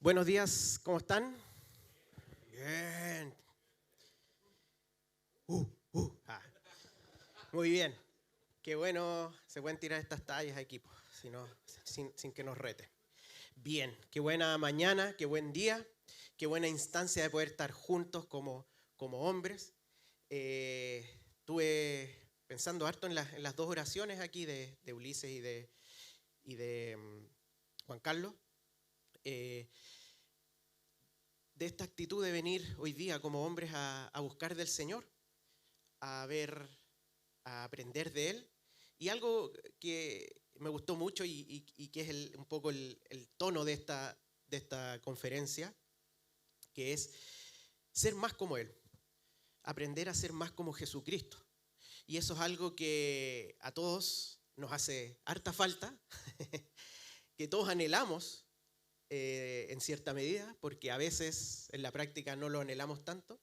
Buenos días, ¿cómo están? Bien. Ah, muy bien. Qué bueno, se pueden tirar estas tallas, equipo, sin que nos reten. Bien, qué buena mañana, qué buen día, qué buena instancia de poder estar juntos como hombres. Estuve pensando harto en las dos oraciones aquí de Ulises y de Juan Carlos. De esta actitud de venir hoy día como hombres a buscar del Señor, a ver, a aprender de Él. Y algo que me gustó mucho y que es un poco el tono de esta conferencia, que es ser más como Él, aprender a ser más como Jesucristo. Y eso es algo que a todos nos hace harta falta, que todos anhelamos en cierta medida, porque a veces en la práctica no lo anhelamos tanto.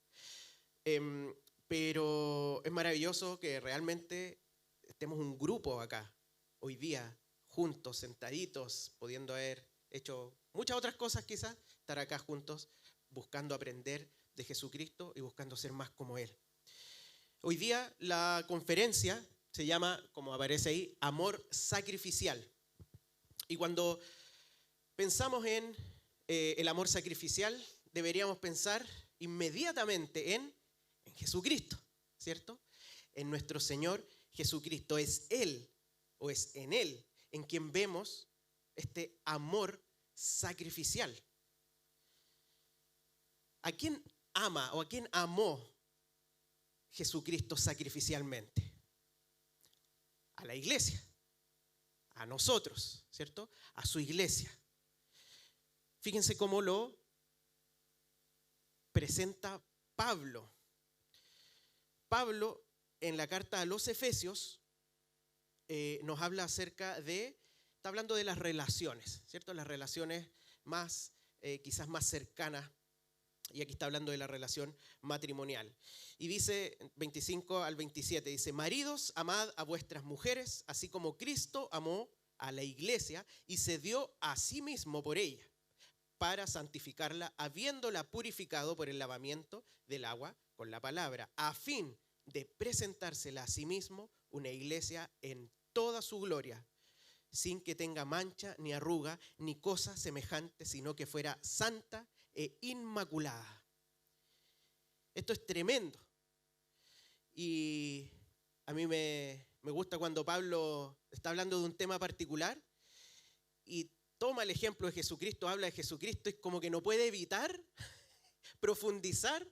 Pero es maravilloso que realmente estemos un grupo acá, hoy día, juntos, sentaditos, pudiendo haber hecho muchas otras cosas quizás, estar acá juntos, buscando aprender de Jesucristo y buscando ser más como Él. Hoy día la conferencia se llama, como aparece ahí, Amor Sacrificial. Y cuando pensamos en el amor sacrificial, deberíamos pensar inmediatamente en Jesucristo, ¿cierto? En nuestro Señor Jesucristo. Es Él o es en Él en quien vemos este amor sacrificial. ¿A quién ama o a quién amó Jesucristo sacrificialmente? A la iglesia, a nosotros, ¿cierto? A su iglesia. Fíjense cómo lo presenta Pablo. Pablo, en la carta a los Efesios, nos habla acerca está hablando de las relaciones, ¿cierto? Las relaciones más, quizás más cercanas, y aquí está hablando de la relación matrimonial. Y dice, 25 al 27, dice, maridos, amad a vuestras mujeres, así como Cristo amó a la iglesia y se dio a sí mismo por ella, para santificarla, habiéndola purificado por el lavamiento del agua con la palabra, a fin de presentársela a sí mismo una iglesia en toda su gloria, sin que tenga mancha, ni arruga, ni cosa semejante, sino que fuera santa e inmaculada. Esto es tremendo. Y a mí me gusta cuando Pablo está hablando de un tema particular y toma el ejemplo de Jesucristo, habla de Jesucristo, y como que no puede evitar profundizar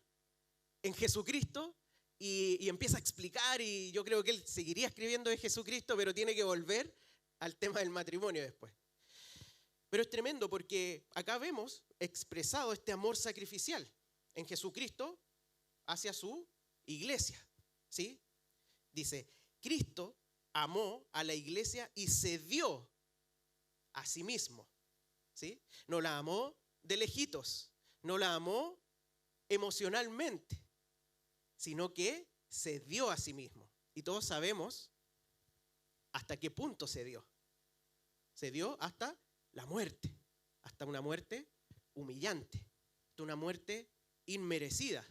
en Jesucristo y empieza a explicar, y yo creo que él seguiría escribiendo de Jesucristo, pero tiene que volver al tema del matrimonio después. Pero es tremendo porque acá vemos expresado este amor sacrificial en Jesucristo hacia su iglesia, ¿sí? Dice, Cristo amó a la iglesia y se dio a sí mismo, ¿sí? No la amó de lejitos, no la amó emocionalmente, sino que se dio a sí mismo. Y todos sabemos hasta qué punto se dio. Se dio hasta la muerte, hasta una muerte humillante, hasta una muerte inmerecida.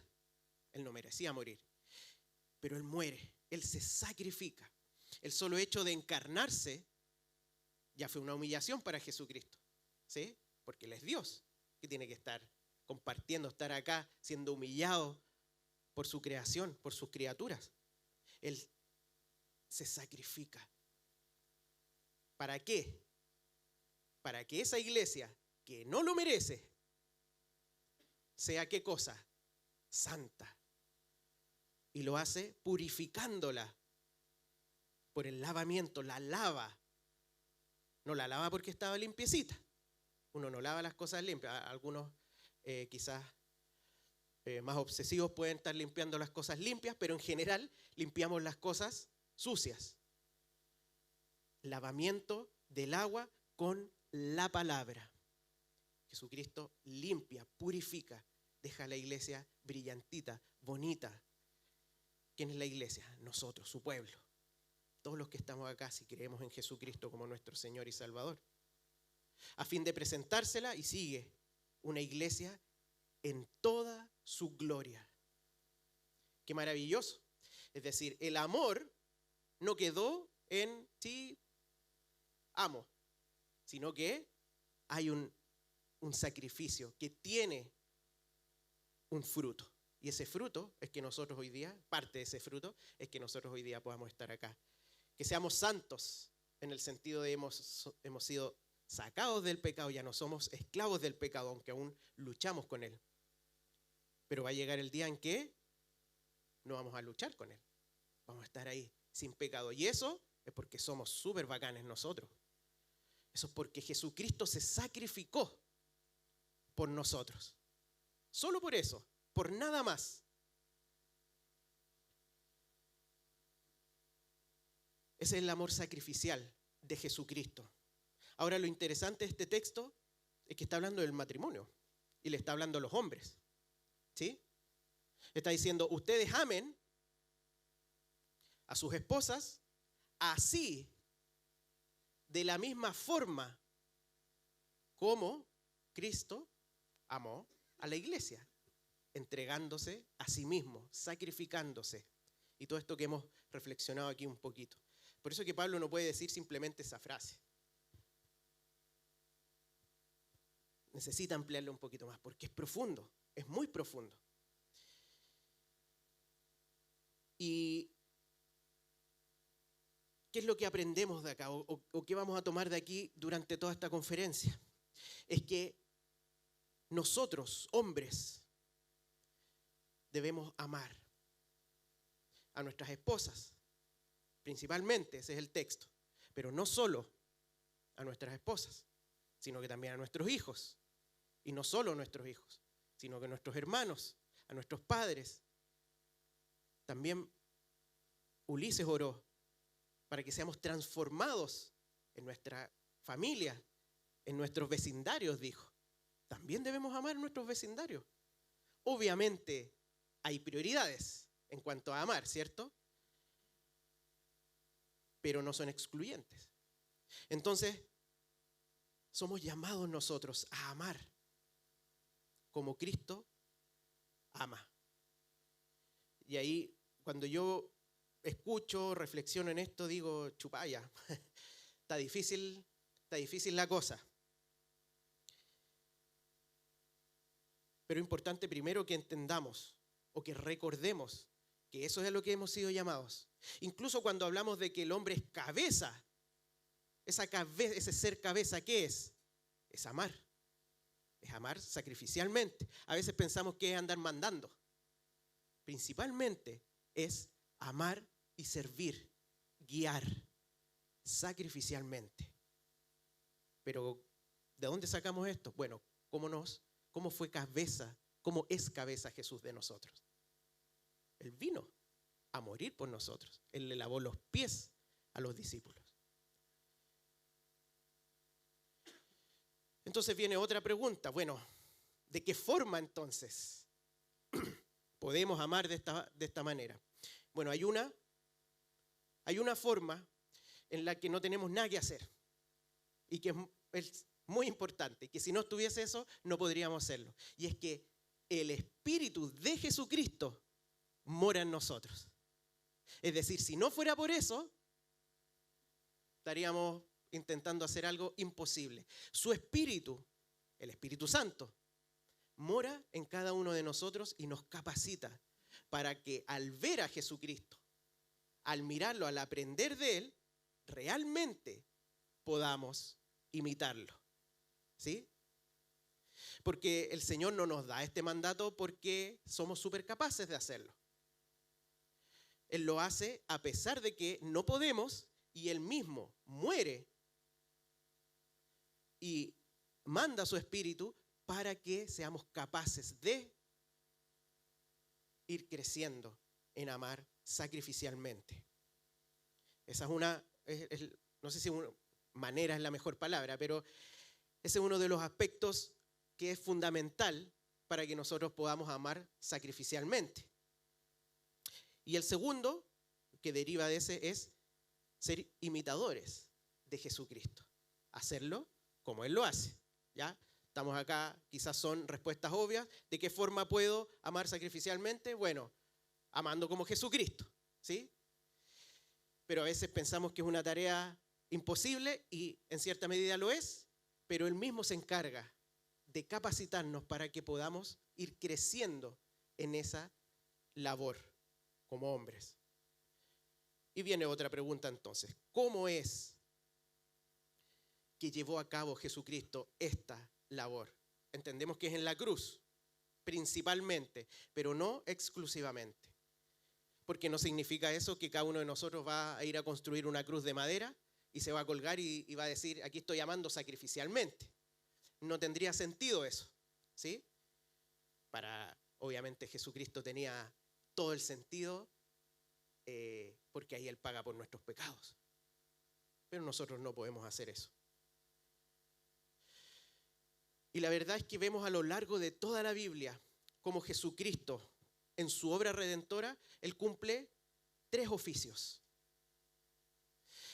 Él no merecía morir, pero Él muere, Él se sacrifica. El solo hecho de encarnarse ya fue una humillación para Jesucristo, ¿sí? Porque Él es Dios, que tiene que estar compartiendo, estar acá siendo humillado por su creación, por sus criaturas. Él se sacrifica. ¿Para qué? Para que esa iglesia que no lo merece sea, ¿qué cosa? Santa. Y lo hace purificándola por el lavamiento, la lava. No la lava porque estaba limpiecita. Uno no lava las cosas limpias. Algunos quizás más obsesivos pueden estar limpiando las cosas limpias, pero en general limpiamos las cosas sucias. Lavamiento del agua con la palabra. Jesucristo limpia, purifica, deja a la iglesia brillantita, bonita. ¿Quién es la iglesia? Nosotros, su pueblo. Todos los que estamos acá, si creemos en Jesucristo como nuestro Señor y Salvador. A fin de presentársela, y sigue una iglesia en toda su gloria. Qué maravilloso. Es decir, el amor no quedó en sí amo, sino que hay un sacrificio que tiene un fruto. Y ese fruto es que nosotros hoy día, parte de ese fruto, es que nosotros hoy día podamos estar acá. Que seamos santos en el sentido de hemos sido sacados del pecado, ya no somos esclavos del pecado, aunque aún luchamos con él. Pero va a llegar el día en que no vamos a luchar con él. Vamos a estar ahí sin pecado. Y eso es porque somos súper bacanes nosotros. Eso es porque Jesucristo se sacrificó por nosotros. Solo por eso, por nada más. Ese es el amor sacrificial de Jesucristo. Ahora lo interesante de este texto es que está hablando del matrimonio y le está hablando a los hombres. ¿Sí? Está diciendo, ustedes amen a sus esposas así, de la misma forma como Cristo amó a la iglesia, entregándose a sí mismo, sacrificándose. Y todo esto que hemos reflexionado aquí un poquito. Por eso que Pablo no puede decir simplemente esa frase. Necesita ampliarlo un poquito más, porque es profundo, es muy profundo. ¿Y qué es lo que aprendemos de acá o qué vamos a tomar de aquí durante toda esta conferencia? Es que nosotros, hombres, debemos amar a nuestras esposas, principalmente, ese es el texto, pero no solo a nuestras esposas, sino que también a nuestros hijos, y no solo a nuestros hijos, sino que a nuestros hermanos, a nuestros padres. También Ulises oró para que seamos transformados en nuestra familia, en nuestros vecindarios, dijo. También debemos amar a nuestros vecindarios. Obviamente hay prioridades en cuanto a amar, ¿cierto? Pero no son excluyentes. Entonces, somos llamados nosotros a amar como Cristo ama. Y ahí, cuando yo escucho, reflexiono en esto, digo, chupaya, está difícil la cosa. Pero es importante primero que entendamos o que recordemos que eso es a lo que hemos sido llamados. Incluso cuando hablamos de que el hombre es cabeza, ese ser cabeza, ¿qué es? Es amar. Es amar sacrificialmente. A veces pensamos que es andar mandando. Principalmente es amar y servir, guiar sacrificialmente. Pero, ¿de dónde sacamos esto? Bueno, ¿cómo fue cabeza, cómo es cabeza Jesús de nosotros? Él vino a morir por nosotros. Él le lavó los pies a los discípulos. Entonces viene otra pregunta. Bueno, ¿de qué forma entonces podemos amar de esta manera? Bueno, hay una forma en la que no tenemos nada que hacer y que es muy importante, que si no estuviese eso no podríamos hacerlo. Y es que el Espíritu de Jesucristo mora en nosotros. Es decir, si no fuera por eso, estaríamos intentando hacer algo imposible. Su Espíritu, el Espíritu Santo, mora en cada uno de nosotros y nos capacita para que al ver a Jesucristo, al mirarlo, al aprender de Él, realmente podamos imitarlo. ¿Sí? Porque el Señor no nos da este mandato porque somos súper capaces de hacerlo. Él lo hace a pesar de que no podemos y Él mismo muere y manda a su Espíritu para que seamos capaces de ir creciendo en amar sacrificialmente. Esa es no sé si manera es la mejor palabra, pero ese es uno de los aspectos que es fundamental para que nosotros podamos amar sacrificialmente. Y el segundo, que deriva de ese, es ser imitadores de Jesucristo. Hacerlo como Él lo hace. ¿Ya? estamos acá, quizás son respuestas obvias. ¿De qué forma puedo amar sacrificialmente? Bueno, amando como Jesucristo, ¿sí? Pero a veces pensamos que es una tarea imposible y en cierta medida lo es, pero Él mismo se encarga de capacitarnos para que podamos ir creciendo en esa labor como hombres. Y viene otra pregunta entonces, ¿cómo es que llevó a cabo Jesucristo esta labor? Entendemos que es en la cruz, principalmente, pero no exclusivamente. Porque no significa eso que cada uno de nosotros va a ir a construir una cruz de madera y se va a colgar y va a decir, aquí estoy amando sacrificialmente. No tendría sentido eso, ¿sí? Obviamente Jesucristo tenía todo el sentido porque ahí Él paga por nuestros pecados. Pero nosotros no podemos hacer eso. Y la verdad es que vemos a lo largo de toda la Biblia cómo Jesucristo, en su obra redentora, Él cumple 3 oficios.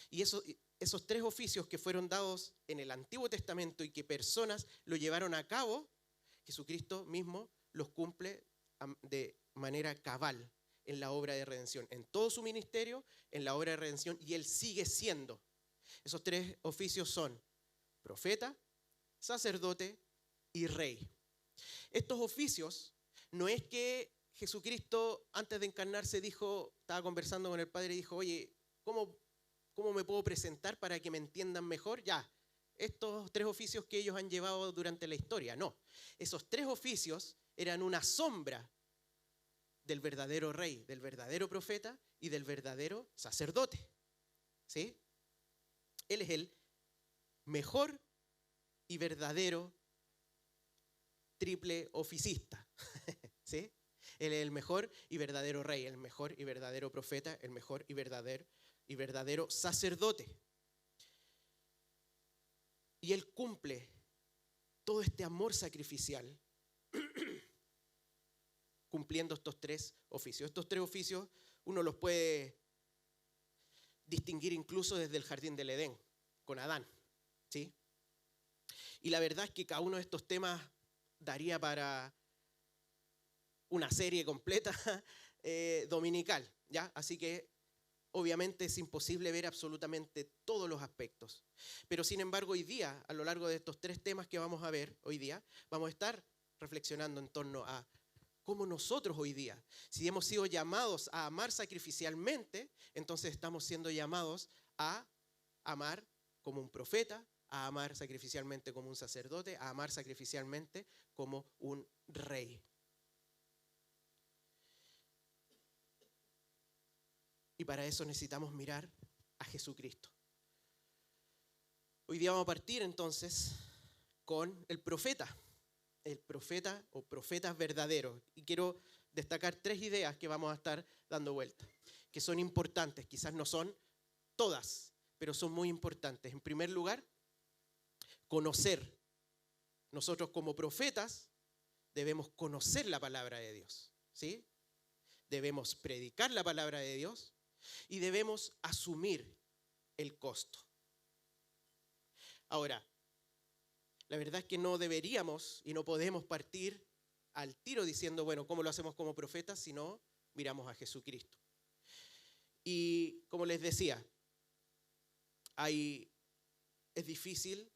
Y esos 3 oficios que fueron dados en el Antiguo Testamento y que personas lo llevaron a cabo, Jesucristo mismo los cumple de manera cabal en la obra de redención, en todo su ministerio, en la obra de redención, y Él sigue siendo. Esos 3 oficios son profeta, sacerdote y rey. Estos oficios no es que Jesucristo antes de encarnarse estaba conversando con el Padre y dijo, oye, ¿cómo me puedo presentar para que me entiendan mejor? Ya, estos 3 oficios que ellos han llevado durante la historia. No, esos 3 oficios eran una sombra del verdadero rey, del verdadero profeta y del verdadero sacerdote. ¿Sí? Él es el mejor y verdadero triple oficista. ¿Sí? Él es el mejor y verdadero rey, el mejor y verdadero profeta, el mejor y verdadero sacerdote. Y Él cumple todo este amor sacrificial cumpliendo estos 3 oficios. Estos 3 oficios uno los puede distinguir incluso desde el jardín del Edén, con Adán, ¿sí? Y la verdad es que cada uno de estos temas daría para una serie completa dominical, ¿ya? Así que obviamente es imposible ver absolutamente todos los aspectos. Pero sin embargo hoy día, a lo largo de estos 3 temas que vamos a ver hoy día, vamos a estar reflexionando en torno a cómo nosotros hoy día, si hemos sido llamados a amar sacrificialmente, entonces estamos siendo llamados a amar como un profeta, a amar sacrificialmente como un sacerdote, a amar sacrificialmente como un rey. Y para eso necesitamos mirar a Jesucristo. Hoy día vamos a partir entonces con el profeta o profetas verdaderos. Y quiero destacar 3 ideas que vamos a estar dando vuelta, que son importantes, quizás no son todas, pero son muy importantes. En primer lugar, conocer. Nosotros como profetas debemos conocer la palabra de Dios, ¿sí? Debemos predicar la palabra de Dios y debemos asumir el costo. Ahora, la verdad es que no deberíamos y no podemos partir al tiro diciendo, bueno, ¿cómo lo hacemos como profetas? Si no, miramos a Jesucristo. Y como les decía, es difícil,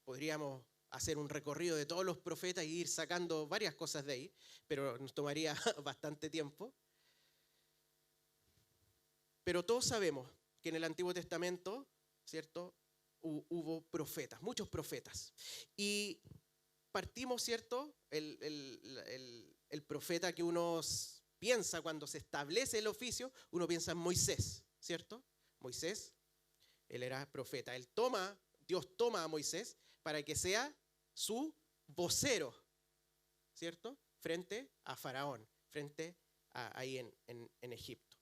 podríamos hacer un recorrido de todos los profetas y ir sacando varias cosas de ahí, pero nos tomaría bastante tiempo. Pero todos sabemos que en el Antiguo Testamento, ¿cierto?, hubo profetas, muchos profetas. Y partimos, ¿cierto?, el profeta que uno piensa cuando se establece el oficio, uno piensa en Moisés, ¿cierto? Moisés, él era profeta. Dios toma a Moisés para que sea su vocero, ¿cierto?, frente a Faraón, ahí en Egipto.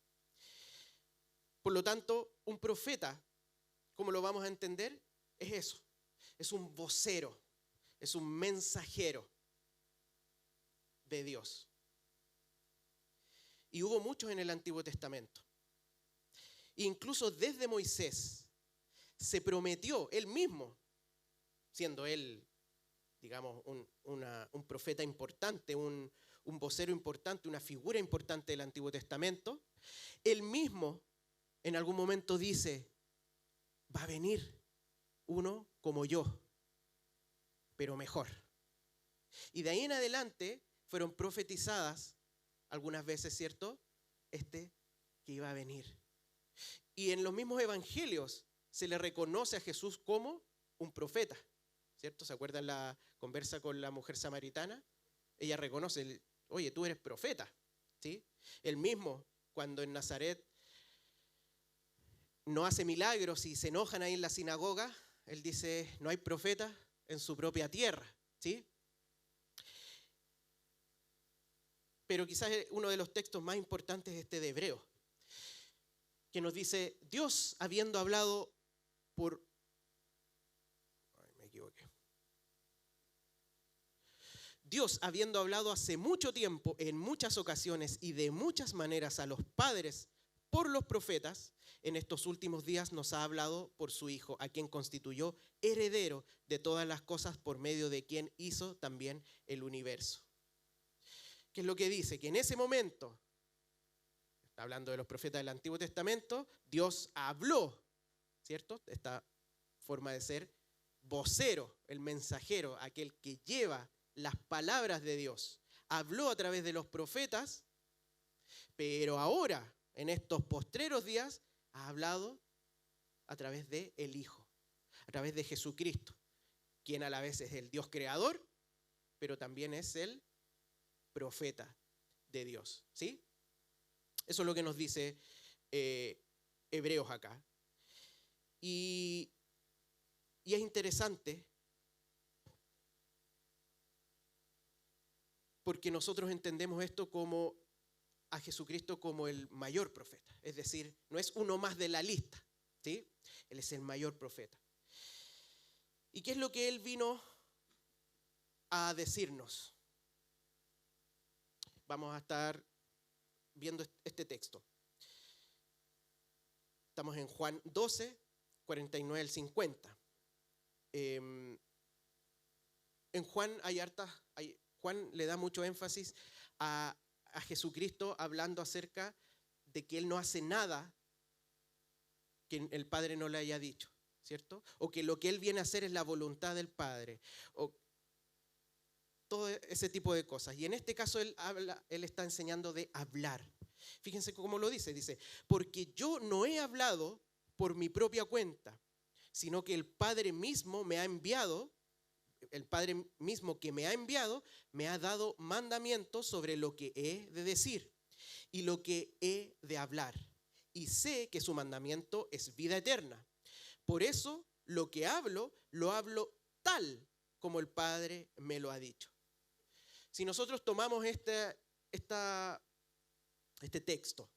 Por lo tanto, un profeta, ¿cómo lo vamos a entender? Es eso, es un vocero, es un mensajero de Dios. Y hubo muchos en el Antiguo Testamento. Incluso desde Moisés se prometió, él mismo, siendo él digamos, un profeta importante, un vocero importante, una figura importante del Antiguo Testamento, él mismo en algún momento dice, va a venir uno como yo, pero mejor. Y de ahí en adelante fueron profetizadas algunas veces, ¿cierto? Que iba a venir. Y en los mismos evangelios se le reconoce a Jesús como un profeta, ¿cierto? ¿Se acuerdan la conversa con la mujer samaritana? Ella reconoce, oye, tú eres profeta, ¿sí? Él mismo, cuando en Nazaret no hace milagros y se enojan ahí en la sinagoga, él dice, no hay profeta en su propia tierra, ¿sí? Pero quizás uno de los textos más importantes es este de Hebreos, que nos dice, Dios habiendo hablado por... me equivoqué. Dios habiendo hablado hace mucho tiempo, en muchas ocasiones y de muchas maneras a los padres por los profetas, en estos últimos días nos ha hablado por su Hijo, a quien constituyó heredero de todas las cosas, por medio de quien hizo también el universo. ¿Qué es lo que dice? Que en ese momento, está hablando de los profetas del Antiguo Testamento, Dios habló, ¿cierto? Esta forma de ser vocero, el mensajero, aquel que lleva las palabras de Dios. Habló a través de los profetas, pero ahora, en estos postreros días, ha hablado a través de el Hijo, a través de Jesucristo, quien a la vez es el Dios creador, pero también es el profeta de Dios, ¿sí? Eso es lo que nos dice Hebreos acá. Y es interesante porque nosotros entendemos esto como a Jesucristo como el mayor profeta. Es decir, no es uno más de la lista, ¿sí? Él es el mayor profeta. ¿Y qué es lo que Él vino a decirnos? Vamos a estar viendo este texto. Estamos en Juan 12, 49 al 50. En Juan Juan le da mucho énfasis a Jesucristo hablando acerca de que Él no hace nada que el Padre no le haya dicho, ¿cierto? O que lo que Él viene a hacer es la voluntad del Padre, o todo ese tipo de cosas. Y en este caso Él está enseñando de hablar. Fíjense cómo lo dice, porque yo no he hablado por mi propia cuenta, sino que el Padre mismo me ha enviado. El Padre mismo que me ha enviado me ha dado mandamientos sobre lo que he de decir y lo que he de hablar. Y sé que su mandamiento es vida eterna. Por eso lo que hablo, lo hablo tal como el Padre me lo ha dicho. Si nosotros tomamos este texto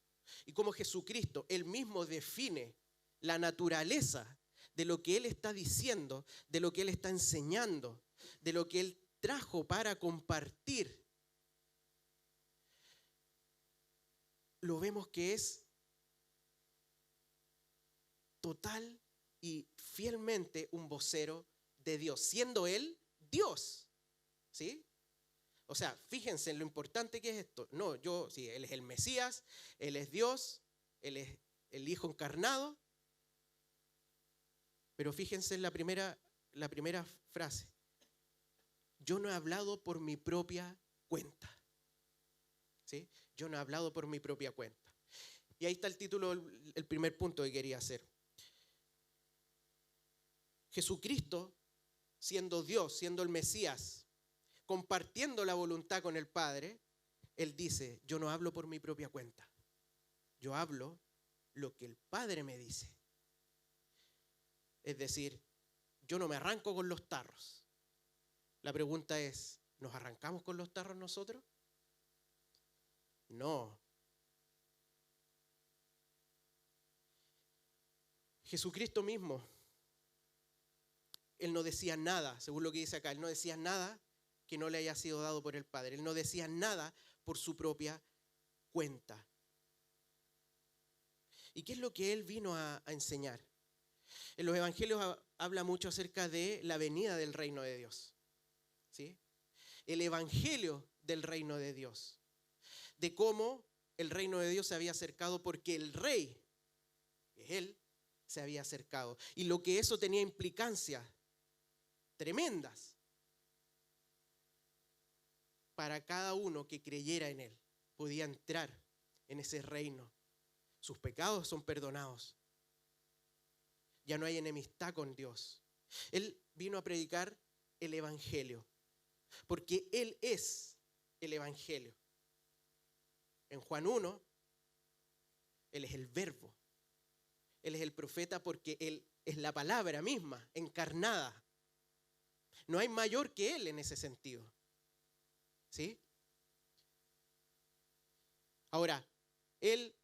y como Jesucristo, Él mismo define la naturaleza de lo que Él está diciendo, de lo que Él está enseñando, de lo que Él trajo para compartir, lo vemos que es total y fielmente un vocero de Dios, siendo Él Dios, ¿sí? O sea, fíjense en lo importante que es esto. No, sí, Él es el Mesías, Él es Dios, Él es el Hijo encarnado. Pero fíjense en la primera frase. Yo no he hablado por mi propia cuenta. ¿Sí? Yo no he hablado por mi propia cuenta. Y ahí está el título, el primer punto que quería hacer. Jesucristo, siendo Dios, siendo el Mesías, compartiendo la voluntad con el Padre, Él dice, yo no hablo por mi propia cuenta. Yo hablo lo que el Padre me dice. Es decir, yo no me arranco con los tarros. La pregunta es, ¿nos arrancamos con los tarros nosotros? No. Jesucristo mismo, Él no decía nada, según lo que dice acá, Él no decía nada que no le haya sido dado por el Padre. Él no decía nada por su propia cuenta. ¿Y qué es lo que Él vino a enseñar? En los evangelios habla mucho acerca de la venida del reino de Dios. ¿sí? El evangelio del reino de Dios, de cómo el reino de Dios se había acercado porque el rey, él, se había acercado. Y lo que eso tenía implicancias tremendas para cada uno que creyera en él. Podía entrar en ese reino. Sus pecados son perdonados. Ya no hay enemistad con Dios. Él vino a predicar el evangelio, porque Él es el evangelio. En Juan 1, Él es el verbo. Él es el profeta porque Él es la palabra misma, encarnada. No hay mayor que Él en ese sentido. ¿Sí? Ahora, Él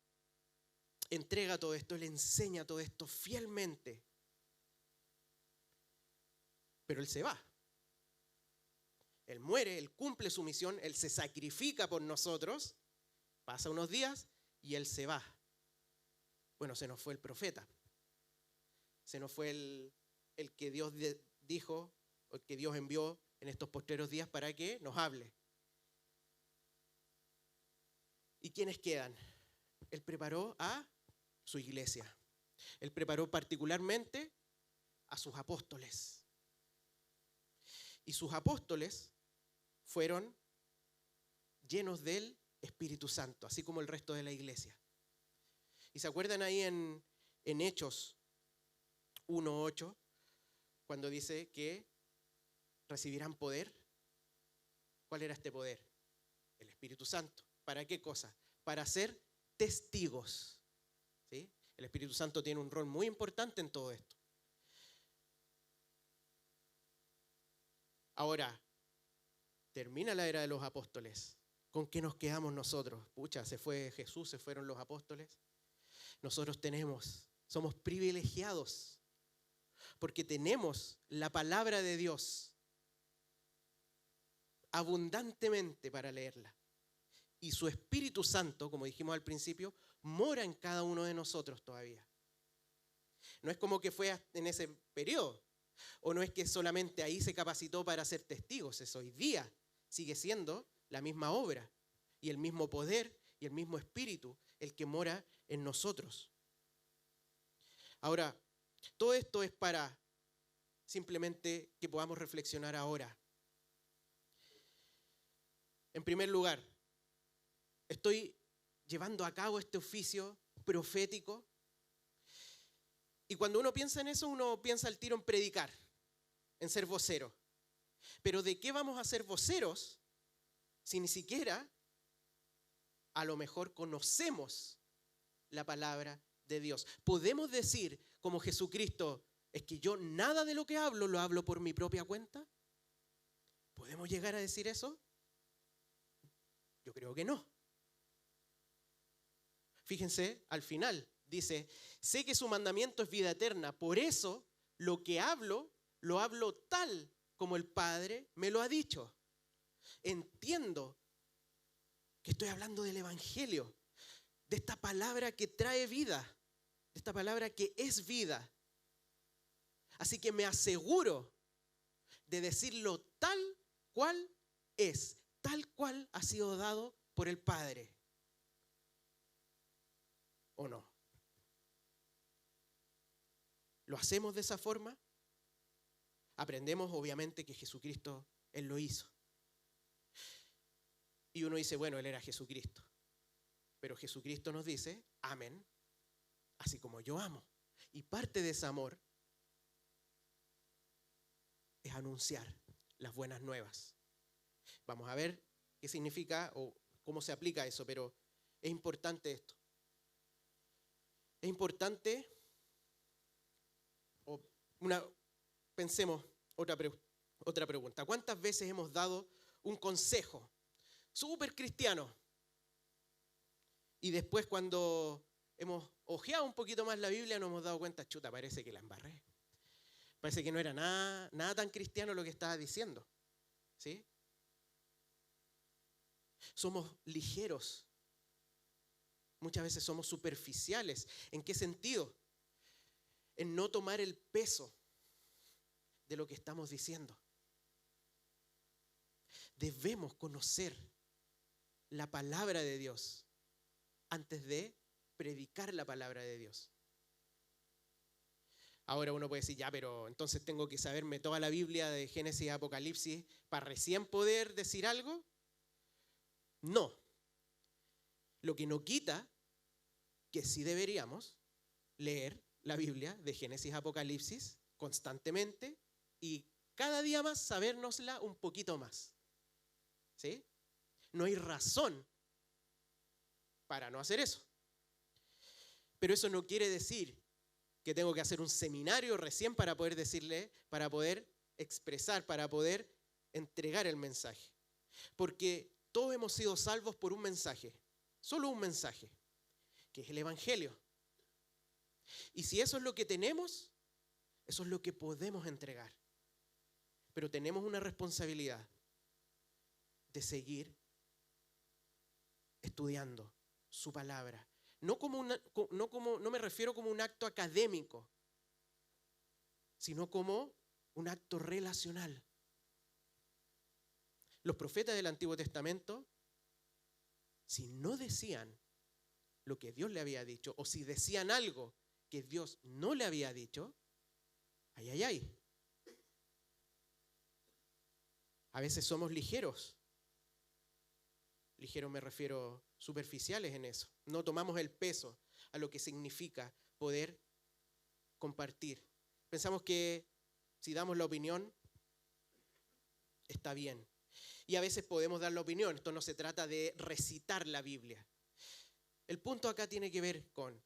entrega todo esto, Él enseña todo esto fielmente. Pero Él se va. Él muere, Él cumple su misión, Él se sacrifica por nosotros, pasa unos días y Él se va. Bueno, se nos fue el profeta. Se nos fue el que Dios dijo, o el que Dios envió en estos postreros días para que nos hable. ¿Y quiénes quedan? Él preparó a su iglesia. Él preparó particularmente a sus apóstoles. Y sus apóstoles fueron llenos del Espíritu Santo, así como el resto de la iglesia. ¿Y se acuerdan ahí en Hechos 1:8, cuando dice que recibirán poder? ¿Cuál era este poder? El Espíritu Santo. ¿Para qué cosa? Para ser testigos. ¿Sí? El Espíritu Santo tiene un rol muy importante en todo esto. Ahora, termina la era de los apóstoles. ¿Con qué nos quedamos nosotros? Pucha, se fue Jesús, se fueron los apóstoles. Nosotros somos privilegiados, porque tenemos la palabra de Dios abundantemente para leerla. Y su Espíritu Santo, como dijimos al principio, mora en cada uno de nosotros todavía. No es como que fue en ese periodo, o no es que solamente ahí se capacitó para ser testigos, es hoy día. Sigue siendo la misma obra y el mismo poder y el mismo Espíritu el que mora en nosotros. Ahora, todo esto es para simplemente que podamos reflexionar ahora. En primer lugar, estoy llevando a cabo este oficio profético. Y cuando uno piensa en eso, uno piensa al tiro en predicar, en ser vocero. Pero ¿de qué vamos a ser voceros si ni siquiera a lo mejor conocemos la palabra de Dios? ¿Podemos decir como Jesucristo, es que yo nada de lo que hablo lo hablo por mi propia cuenta? ¿Podemos llegar a decir eso? Yo creo que no. Fíjense, al final dice, sé que su mandamiento es vida eterna, por eso lo que hablo, lo hablo tal como el Padre me lo ha dicho. Entiendo que estoy hablando del Evangelio, de esta palabra que trae vida, de esta palabra que es vida. Así que me aseguro de decirlo tal cual es, tal cual ha sido dado por el Padre. ¿O no? ¿Lo hacemos de esa forma? Aprendemos obviamente que Jesucristo, Él lo hizo. Y uno dice, bueno, Él era Jesucristo. Pero Jesucristo nos dice, amen, así como yo amo. Y parte de ese amor es anunciar las buenas nuevas. Vamos a ver qué significa o cómo se aplica eso, pero es importante esto. Es importante, pensemos otra pregunta. ¿Cuántas veces hemos dado un consejo súper cristiano y después cuando hemos hojeado un poquito más la Biblia nos hemos dado cuenta, chuta, parece que la embarré? Parece que no era nada tan cristiano lo que estaba diciendo. ¿Sí? Somos ligeros. Muchas veces somos superficiales. ¿En qué sentido? En no tomar el peso de lo que estamos diciendo. Debemos conocer la palabra de Dios antes de predicar la palabra de Dios. Ahora uno puede decir, ya, pero entonces tengo que saberme toda la Biblia de Génesis a Apocalipsis para recién poder decir algo. No. Lo que no quita que sí deberíamos leer la Biblia de Génesis a Apocalipsis constantemente y cada día más sabérnosla un poquito más. ¿Sí? No hay razón para no hacer eso. Pero eso no quiere decir que tengo que hacer un seminario recién para poder decirle, para poder expresar, para poder entregar el mensaje. Porque todos hemos sido salvos por un mensaje, solo un mensaje, que es el Evangelio. Y si eso es lo que tenemos, eso es lo que podemos entregar. Pero tenemos una responsabilidad de seguir estudiando su palabra. No me refiero como un acto académico, sino como un acto relacional. Los profetas del Antiguo Testamento, si no decían lo que Dios le había dicho, o si decían algo que Dios no le había dicho, ay, ay, ay. A veces somos ligeros. Ligeros me refiero superficiales en eso. No tomamos el peso a lo que significa poder compartir. Pensamos que si damos la opinión, está bien. Y a veces podemos dar la opinión. Esto no se trata de recitar la Biblia. El punto acá tiene que ver con,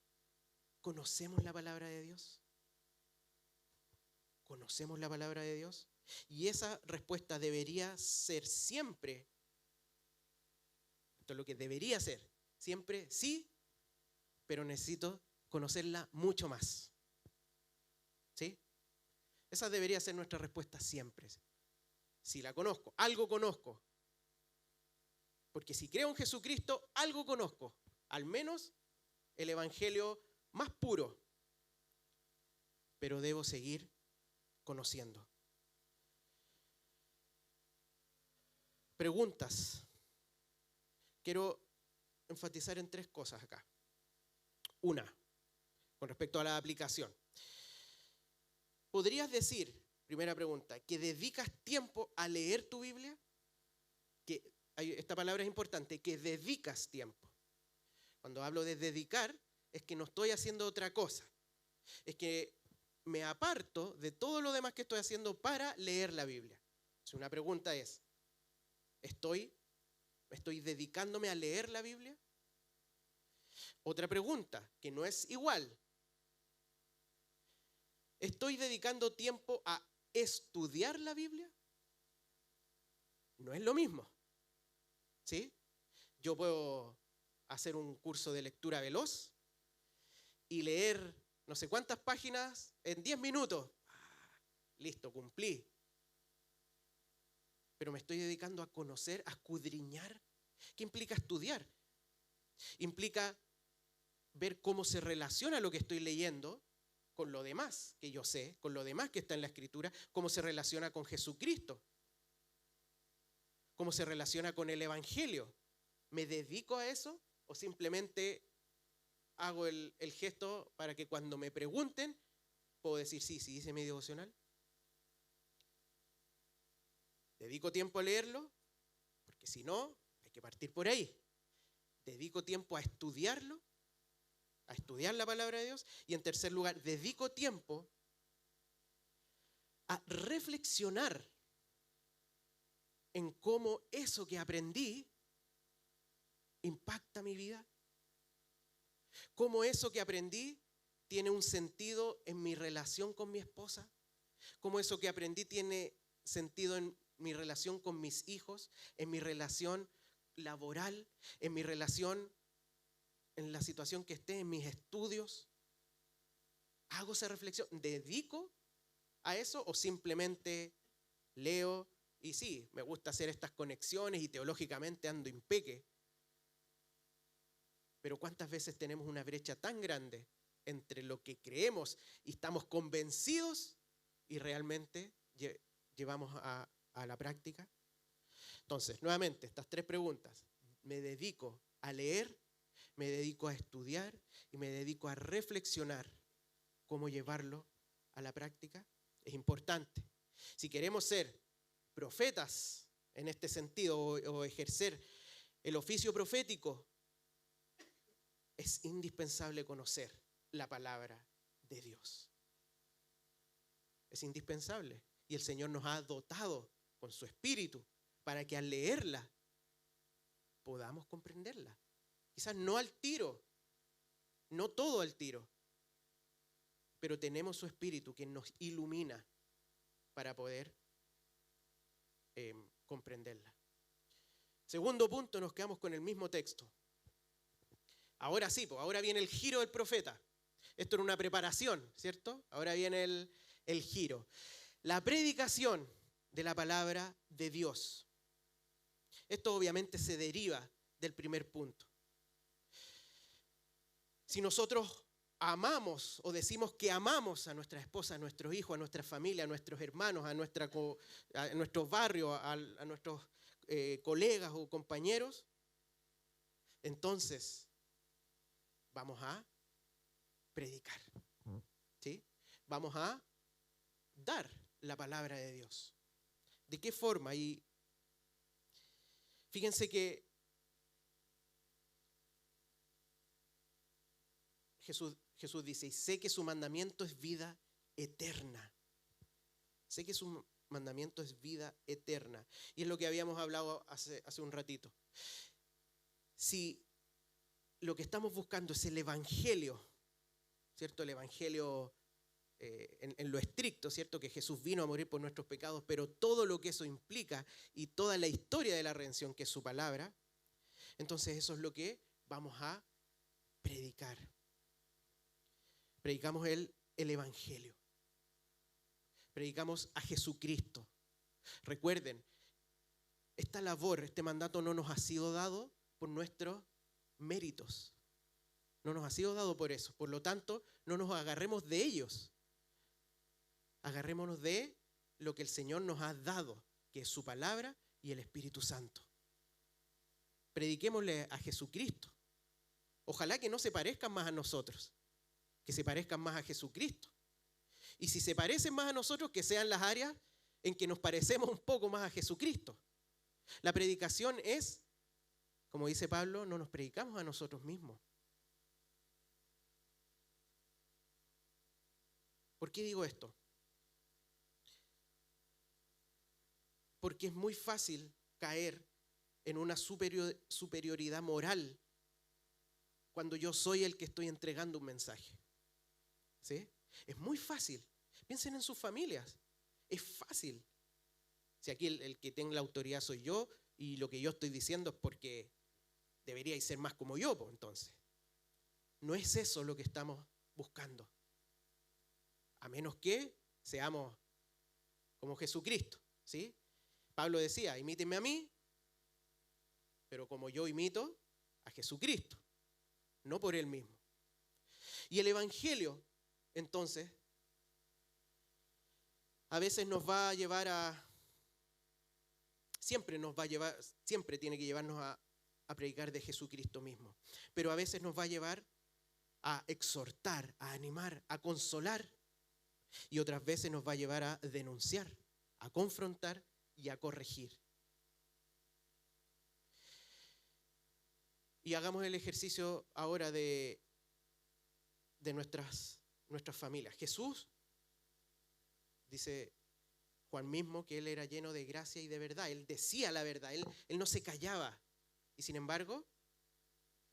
¿conocemos la palabra de Dios? ¿Conocemos la palabra de Dios? Y esa respuesta debería ser siempre, esto es lo que debería ser, siempre sí, pero necesito conocerla mucho más. ¿Sí? Esa debería ser nuestra respuesta siempre. Si la conozco, algo conozco. Porque si creo en Jesucristo, algo conozco. Al menos el evangelio más puro. Pero debo seguir conociendo. Preguntas. Quiero enfatizar en 3 cosas acá. Una, con respecto a la aplicación. ¿Podrías decir, primera pregunta, que dedicas tiempo a leer tu Biblia? Esta palabra es importante, que dedicas tiempo. Cuando hablo de dedicar, es que no estoy haciendo otra cosa. Es que me aparto de todo lo demás que estoy haciendo para leer la Biblia. Entonces, una pregunta es, ¿estoy dedicándome a leer la Biblia? Otra pregunta, que no es igual. ¿Estoy dedicando tiempo a estudiar la Biblia? No es lo mismo. ¿Sí? Yo puedo hacer un curso de lectura veloz y leer no sé cuántas páginas en 10 minutos. Listo, cumplí. Pero me estoy dedicando a conocer, a escudriñar. ¿Qué implica estudiar? Implica ver cómo se relaciona lo que estoy leyendo con lo demás que yo sé, con lo demás que está en la Escritura, cómo se relaciona con Jesucristo, cómo se relaciona con el Evangelio. ¿Me dedico a eso o simplemente hago el gesto para que cuando me pregunten puedo decir sí hice mi devocional? ¿Dedico tiempo a leerlo? Porque si no, hay que partir por ahí. ¿Dedico tiempo a estudiarlo? A estudiar la palabra de Dios. Y en tercer lugar, dedico tiempo a reflexionar en cómo eso que aprendí impacta mi vida. Cómo eso que aprendí tiene un sentido en mi relación con mi esposa. Cómo eso que aprendí tiene sentido en mi relación con mis hijos, en mi relación laboral, en mi relación, en la situación que esté, en mis estudios. ¿Hago esa reflexión? ¿Dedico a eso o simplemente leo? Y sí, me gusta hacer estas conexiones y teológicamente ando impeque. Pero ¿cuántas veces tenemos una brecha tan grande entre lo que creemos y estamos convencidos y realmente llevamos a la práctica? Entonces, nuevamente, estas 3 preguntas. ¿Me dedico a leer? ¿Me dedico a estudiar? ¿Y me dedico a reflexionar cómo llevarlo a la práctica? Es importante. Si queremos ser profetas en este sentido o ejercer el oficio profético, es indispensable conocer la palabra de Dios. Es indispensable. Y el Señor nos ha dotado con su espíritu para que al leerla podamos comprenderla. Quizás no al tiro, no todo al tiro, pero tenemos su espíritu que nos ilumina para poder comprenderla. Segundo punto, nos quedamos con el mismo texto. Ahora sí, pues ahora viene el giro del profeta. Esto era una preparación, ¿cierto? Ahora viene el giro. La predicación de la palabra de Dios. Esto obviamente se deriva del primer punto. Si nosotros amamos o decimos que amamos a nuestra esposa, a nuestros hijos, a nuestra familia, a nuestros hermanos, a nuestros barrios, a nuestros colegas o compañeros, entonces vamos a predicar, ¿sí? Vamos a dar la palabra de Dios. ¿De qué forma? Y fíjense que Jesús dice, y sé que su mandamiento es vida eterna. Sé que su mandamiento es vida eterna. Y es lo que habíamos hablado hace un ratito. Si lo que estamos buscando es el evangelio, ¿cierto? El evangelio en lo estricto, ¿cierto? Que Jesús vino a morir por nuestros pecados, pero todo lo que eso implica y toda la historia de la redención, que es su palabra, entonces eso es lo que vamos a predicar. Predicamos el evangelio. Predicamos a Jesucristo. Recuerden, esta labor, este mandato no nos ha sido dado por nuestros méritos. No nos ha sido dado por eso. Por lo tanto, no nos agarremos de ellos. Agarrémonos de lo que el Señor nos ha dado, que es su palabra y el Espíritu Santo. Prediquémosle a Jesucristo. Ojalá que no se parezcan más a nosotros, que se parezcan más a Jesucristo. Y si se parecen más a nosotros, que sean las áreas en que nos parecemos un poco más a Jesucristo. La predicación es, como dice Pablo, no nos predicamos a nosotros mismos. ¿Por qué digo esto? Porque es muy fácil caer en una superioridad moral cuando yo soy el que estoy entregando un mensaje. ¿Sí? Es muy fácil. Piensen en sus familias. Es fácil. Si aquí el que tiene la autoridad soy yo y lo que yo estoy diciendo es porque deberíais ser más como yo, pues, entonces. No es eso lo que estamos buscando. A menos que seamos como Jesucristo, ¿sí? Pablo decía, imítenme a mí, pero como yo imito a Jesucristo, no por él mismo. Y el evangelio, entonces, a veces nos va a llevar siempre tiene que llevarnos a predicar de Jesucristo mismo. Pero a veces nos va a llevar a exhortar, a animar, a consolar. Y otras veces nos va a llevar a denunciar, a confrontar y a corregir. Y hagamos el ejercicio ahora de nuestras familias. Jesús, dice Juan mismo, que él era lleno de gracia y de verdad. Él decía la verdad, él no se callaba. Y sin embargo,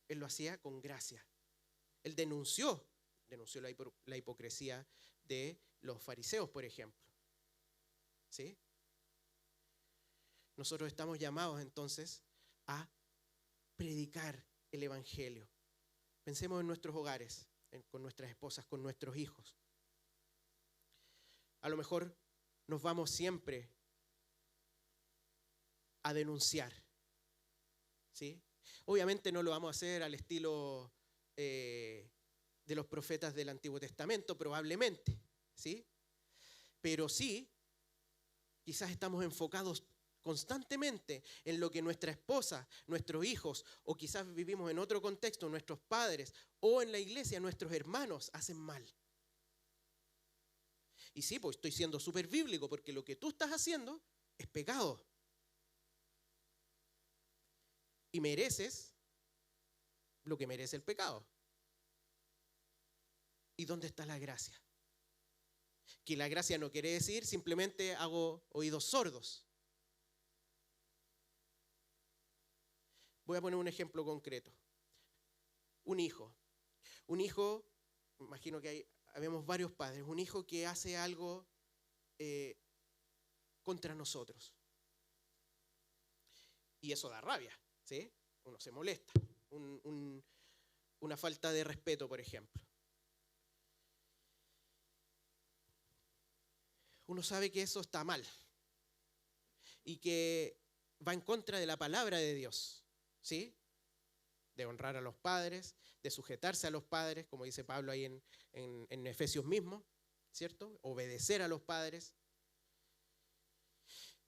él lo hacía con gracia. Él denunció la hipocresía de los fariseos, por ejemplo. ¿Sí? Nosotros estamos llamados entonces a predicar el evangelio. Pensemos en nuestros hogares, con nuestras esposas, con nuestros hijos. A lo mejor nos vamos siempre a denunciar, ¿sí? Obviamente no lo vamos a hacer al estilo de los profetas del Antiguo Testamento, probablemente, ¿sí? Pero sí, quizás estamos enfocados constantemente en lo que nuestra esposa, nuestros hijos, o quizás vivimos en otro contexto, nuestros padres, o en la iglesia, nuestros hermanos hacen mal. Y sí, pues estoy siendo súper bíblico, porque lo que tú estás haciendo es pecado. Y mereces lo que merece el pecado. ¿Y dónde está la gracia? Que la gracia no quiere decir simplemente hago oídos sordos. Voy a poner un ejemplo concreto. Un hijo, imagino que habemos varios padres, un hijo que hace algo contra nosotros. Y eso da rabia, ¿sí? Uno se molesta. Una falta de respeto, por ejemplo. Uno sabe que eso está mal y que va en contra de la palabra de Dios, ¿sí? De honrar a los padres, de sujetarse a los padres, como dice Pablo ahí en Efesios mismo, ¿cierto? Obedecer a los padres.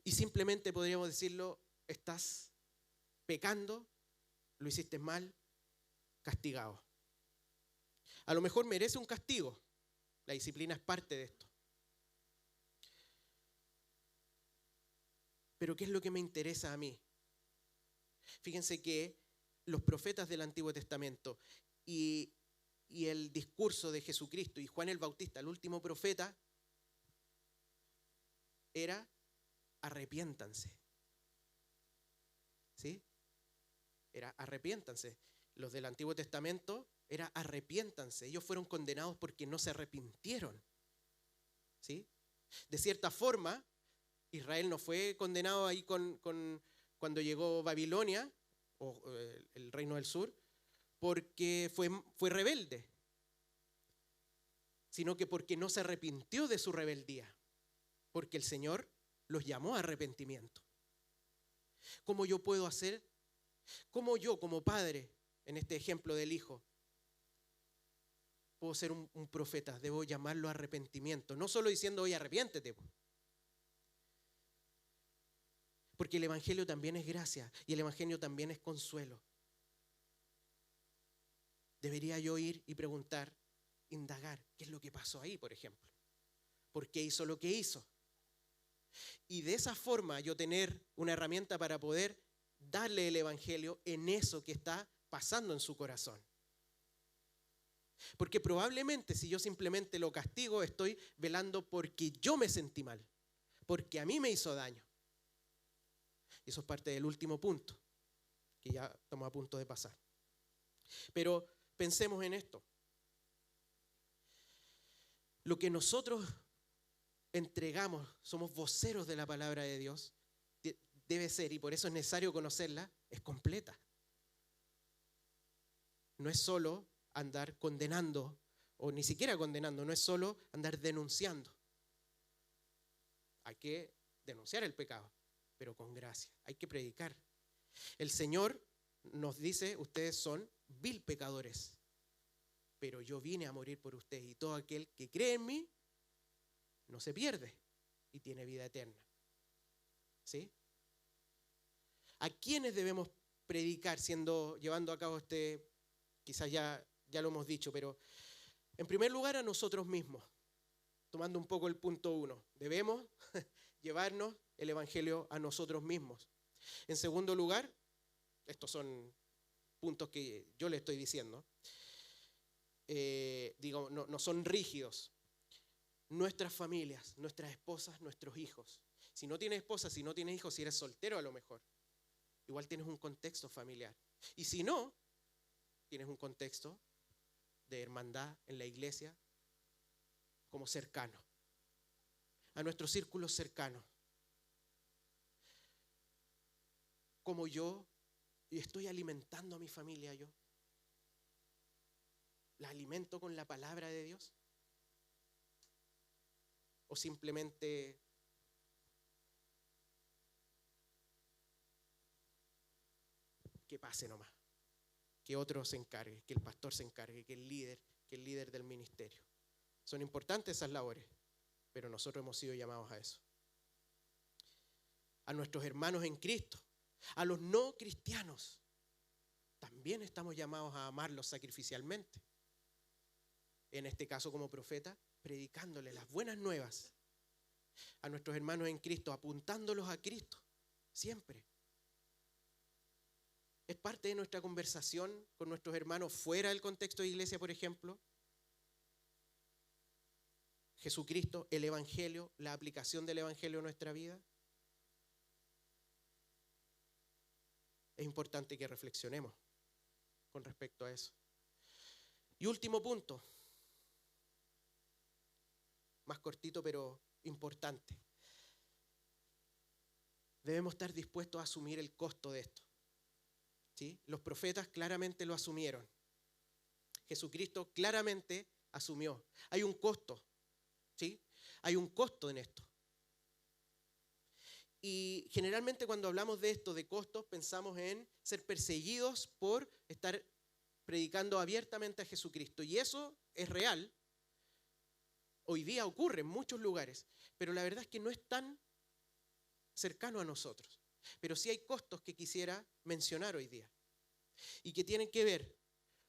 Y simplemente podríamos decirlo, estás pecando, lo hiciste mal, castigado. A lo mejor merece un castigo, la disciplina es parte de esto. Pero ¿qué es lo que me interesa a mí? Fíjense que los profetas del Antiguo Testamento y el discurso de Jesucristo y Juan el Bautista, el último profeta, era arrepiéntanse. ¿Sí? Era arrepiéntanse. Los del Antiguo Testamento era arrepiéntanse. Ellos fueron condenados porque no se arrepintieron. ¿Sí? De cierta forma, Israel no fue condenado ahí cuando llegó Babilonia, o el reino del sur, porque fue rebelde, sino que porque no se arrepintió de su rebeldía, porque el Señor los llamó a arrepentimiento. ¿Cómo yo puedo hacer? ¿Cómo yo como padre, en este ejemplo del hijo, puedo ser un profeta? Debo llamarlo a arrepentimiento, no solo diciendo, oye, arrepiéntete. Porque el Evangelio también es gracia y el Evangelio también es consuelo. Debería yo ir y preguntar, indagar, ¿qué es lo que pasó ahí, por ejemplo? ¿Por qué hizo lo que hizo? Y de esa forma yo tener una herramienta para poder darle el Evangelio en eso que está pasando en su corazón. Porque probablemente si yo simplemente lo castigo, estoy velando porque yo me sentí mal, porque a mí me hizo daño. Y eso es parte del último punto, que ya estamos a punto de pasar. Pero pensemos en esto. Lo que nosotros entregamos, somos voceros de la palabra de Dios, debe ser, y por eso es necesario conocerla, es completa. No es solo andar condenando, o ni siquiera condenando, no es solo andar denunciando. Hay que denunciar el pecado, pero con gracia. Hay que predicar. El Señor nos dice, ustedes son vil pecadores, pero yo vine a morir por ustedes y todo aquel que cree en mí no se pierde y tiene vida eterna. ¿Sí? ¿A quiénes debemos predicar llevando a cabo quizás ya lo hemos dicho, pero en primer lugar a nosotros mismos, tomando un poco el punto 1, debemos llevarnos el Evangelio a nosotros mismos. En segundo lugar, estos son puntos que yo le estoy diciendo, no son rígidos. Nuestras familias, nuestras esposas, nuestros hijos. Si no tienes esposa, si no tienes hijos, si eres soltero a lo mejor, igual tienes un contexto familiar. Y si no, tienes un contexto de hermandad en la iglesia como cercano, a nuestros círculos cercanos. Como yo estoy alimentando a mi familia, ¿la alimento con la palabra de Dios? ¿O simplemente que pase nomás? Que otro se encargue, que el pastor se encargue, que el líder del ministerio. Son importantes esas labores, pero nosotros hemos sido llamados a eso. a nuestros hermanos en Cristo, a los no cristianos. También estamos llamados a amarlos sacrificialmente. En este caso como profeta, predicándoles las buenas nuevas a nuestros hermanos en Cristo, apuntándolos a Cristo, siempre. Es parte de nuestra conversación con nuestros hermanos fuera del contexto de iglesia, por ejemplo. Jesucristo, el Evangelio, la aplicación del Evangelio en nuestra vida. Es importante que reflexionemos con respecto a eso. Y último punto, más cortito pero importante. Debemos estar dispuestos a asumir el costo de esto. ¿Sí? Los profetas claramente lo asumieron. Jesucristo claramente asumió. Hay un costo, ¿sí? Hay un costo en esto. Y generalmente cuando hablamos de esto, de costos, pensamos en ser perseguidos por estar predicando abiertamente a Jesucristo. Y eso es real. Hoy día ocurre en muchos lugares, pero la verdad es que no es tan cercano a nosotros. Pero sí hay costos que quisiera mencionar hoy día y que tienen que ver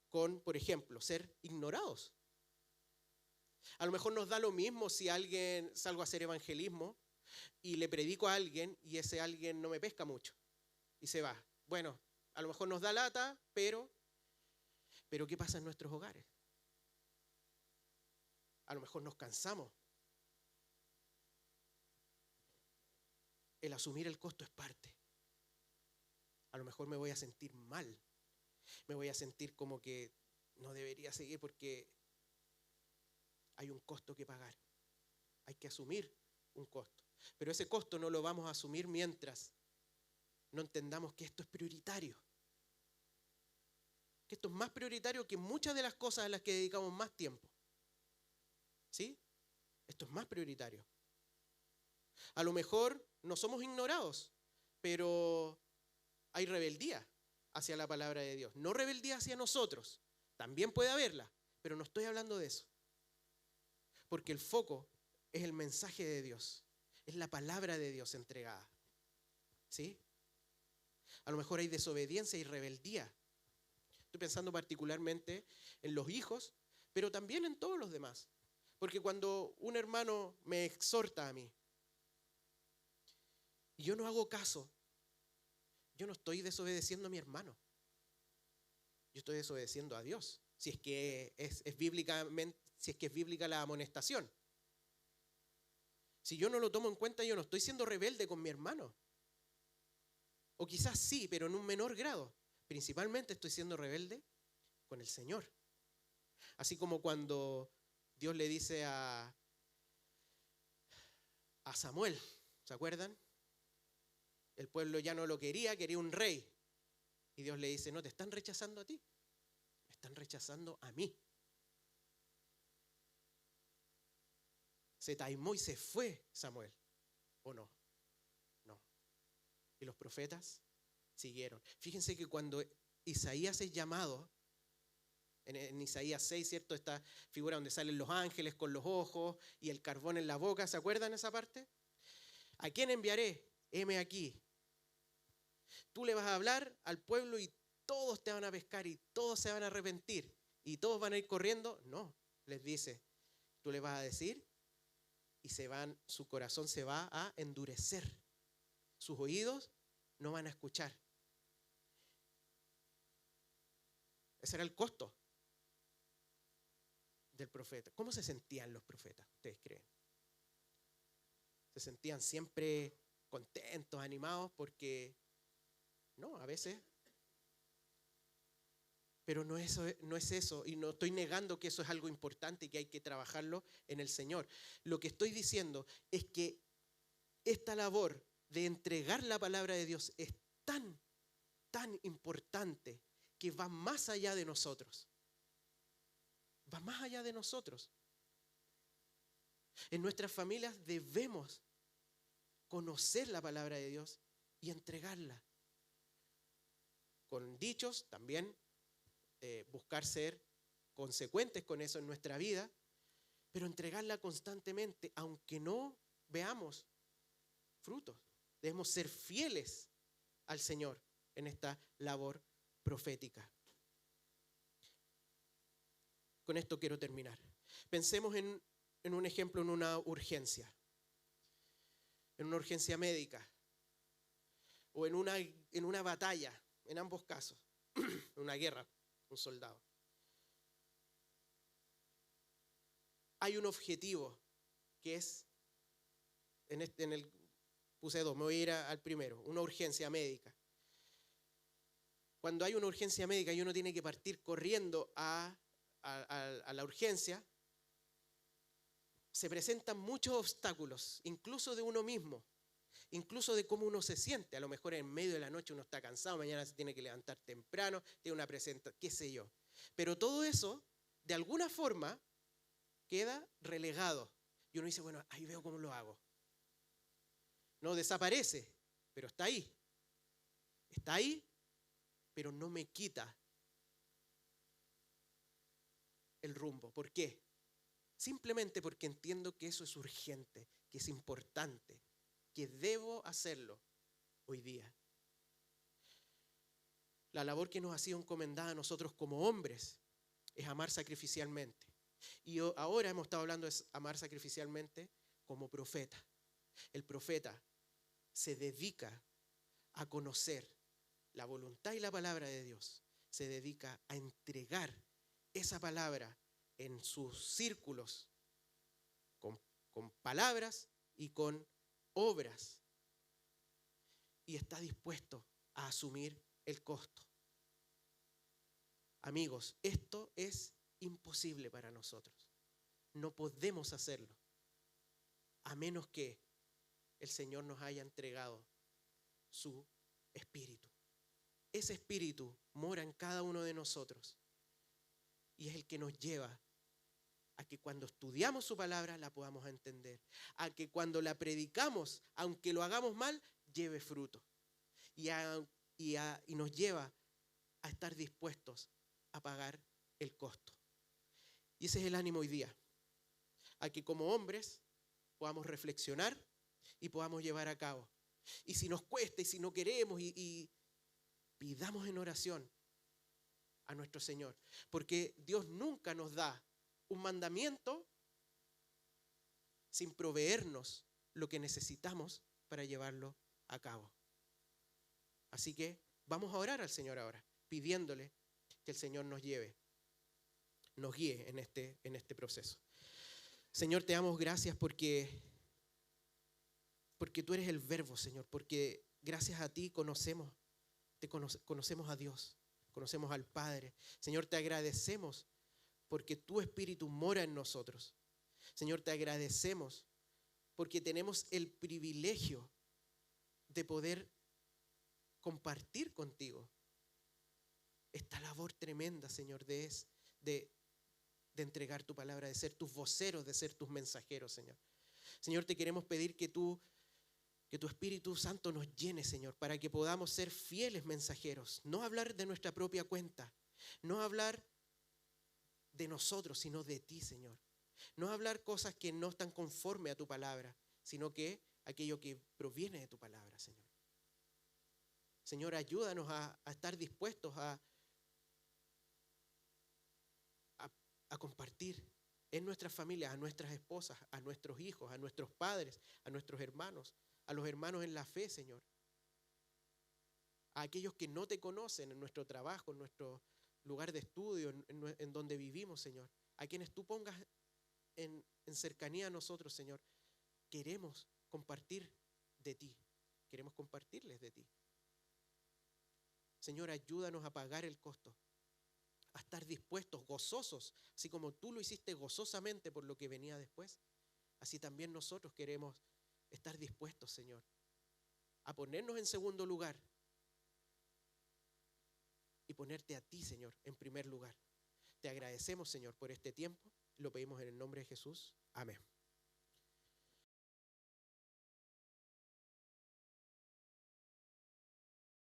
con, por ejemplo, ser ignorados. A lo mejor nos da lo mismo si alguien salgo a hacer evangelismo y le predico a alguien y ese alguien no me pesca mucho y se va. Bueno, a lo mejor nos da lata, pero ¿qué pasa en nuestros hogares? A lo mejor nos cansamos. El asumir el costo es parte. A lo mejor me voy a sentir mal. Me voy a sentir como que no debería seguir porque hay un costo que pagar. Hay que asumir un costo. Pero ese costo no lo vamos a asumir mientras no entendamos que esto es prioritario. Que esto es más prioritario que muchas de las cosas a las que dedicamos más tiempo. ¿Sí? Esto es más prioritario. A lo mejor no somos ignorados, pero hay rebeldía hacia la palabra de Dios. No rebeldía hacia nosotros. También puede haberla, pero no estoy hablando de eso. Porque el foco es el mensaje de Dios. Es la palabra de Dios entregada. ¿Sí? A lo mejor hay desobediencia y rebeldía. Estoy pensando particularmente en los hijos, pero también en todos los demás. Porque cuando un hermano me exhorta a mí y yo no hago caso, yo no estoy desobedeciendo a mi hermano. Yo estoy desobedeciendo a Dios, si es que es bíblica la amonestación. Si yo no lo tomo en cuenta, yo no estoy siendo rebelde con mi hermano. O quizás sí, pero en un menor grado. Principalmente estoy siendo rebelde con el Señor. Así como cuando Dios le dice a Samuel, ¿se acuerdan? El pueblo ya no lo quería un rey. Y Dios le dice, no te están rechazando a ti, me están rechazando a mí. Se taimó y se fue Samuel, ¿o no? No. Y los profetas siguieron. Fíjense que cuando Isaías es llamado, en Isaías 6, ¿cierto? Esta figura donde salen los ángeles con los ojos y el carbón en la boca, ¿se acuerdan esa parte? ¿A quién enviaré? Heme aquí. Tú le vas a hablar al pueblo y todos te van a pescar y todos se van a arrepentir y todos van a ir corriendo. No, les dice, tú le vas a decir y su corazón se va a endurecer. Sus oídos no van a escuchar. Ese era el costo del profeta. ¿Cómo se sentían los profetas, ustedes creen? ¿Se sentían siempre contentos, animados? Porque no, a veces. Pero no es eso, y no estoy negando que eso es algo importante y que hay que trabajarlo en el Señor. Lo que estoy diciendo es que esta labor de entregar la palabra de Dios es tan, tan importante que va más allá de nosotros. Va más allá de nosotros. En nuestras familias debemos conocer la palabra de Dios y entregarla. Con dichos también, buscar ser consecuentes con eso en nuestra vida, pero entregarla constantemente, aunque no veamos frutos. Debemos ser fieles al Señor en esta labor profética. Con esto quiero terminar. Pensemos en un ejemplo, en una urgencia médica o en una batalla, en ambos casos, en una guerra, un soldado. Hay un objetivo que es, puse dos, me voy a ir al primero, una urgencia médica. Cuando hay una urgencia médica y uno tiene que partir corriendo a la urgencia, se presentan muchos obstáculos, incluso de uno mismo, incluso de cómo uno se siente. A lo mejor en medio de la noche uno está cansado, mañana se tiene que levantar temprano, tiene una presentación, qué sé yo. Pero todo eso, de alguna forma, queda relegado. Y uno dice, bueno, ahí veo cómo lo hago. No desaparece, pero está ahí. Está ahí, pero no me quita el rumbo. ¿Por qué? Simplemente porque entiendo que eso es urgente, que es importante, que debo hacerlo hoy día. La labor que nos ha sido encomendada a nosotros como hombres es amar sacrificialmente. Y ahora hemos estado hablando de amar sacrificialmente como profeta. El profeta se dedica a conocer la voluntad y la palabra de Dios. Se dedica a entregar esa palabra en sus círculos con palabras y con obras. Y está dispuesto a asumir el costo. Amigos, esto es imposible para nosotros. No podemos hacerlo a menos que el Señor nos haya entregado su espíritu. Ese espíritu mora en cada uno de nosotros y es el que nos lleva a que cuando estudiamos su palabra la podamos entender, a que cuando la predicamos, aunque lo hagamos mal, lleve fruto y nos lleva a estar dispuestos a pagar el costo. Y ese es el ánimo hoy día, a que como hombres podamos reflexionar y podamos llevar a cabo. Y si nos cuesta y si no queremos y pidamos en oración a nuestro Señor, porque Dios nunca nos da un mandamiento sin proveernos lo que necesitamos para llevarlo a cabo. Así que vamos a orar al Señor ahora, pidiéndole que el Señor nos guíe en este proceso. Señor, te damos gracias porque tú eres el Verbo, Señor, porque gracias a ti conocemos a Dios, conocemos al Padre. Señor, te agradecemos porque tu Espíritu mora en nosotros. Señor, te agradecemos porque tenemos el privilegio de poder compartir contigo esta labor tremenda, Señor, de entregar tu palabra, de ser tus voceros, de ser tus mensajeros, Señor. Señor, te queremos pedir que tu Espíritu Santo nos llene, Señor, para que podamos ser fieles mensajeros, no hablar de nuestra propia cuenta, no hablar de nosotros, sino de ti, Señor. No hablar cosas que no están conforme a tu palabra, sino que aquello que proviene de tu palabra, Señor. Señor, ayúdanos a estar dispuestos a compartir en nuestras familias, a nuestras esposas, a nuestros hijos, a nuestros padres, a nuestros hermanos, a los hermanos en la fe, Señor. A aquellos que no te conocen en nuestro trabajo, en nuestro lugar de estudio, en donde vivimos, Señor. A quienes tú pongas en cercanía a nosotros, Señor. Queremos compartir de ti. Queremos compartirles de ti. Señor, ayúdanos a pagar el costo, a estar dispuestos, gozosos, así como tú lo hiciste gozosamente por lo que venía después. Así también nosotros queremos estar dispuestos, Señor, a ponernos en segundo lugar y ponerte a ti, Señor, en primer lugar. Te agradecemos, Señor, por este tiempo. Lo pedimos en el nombre de Jesús. Amén.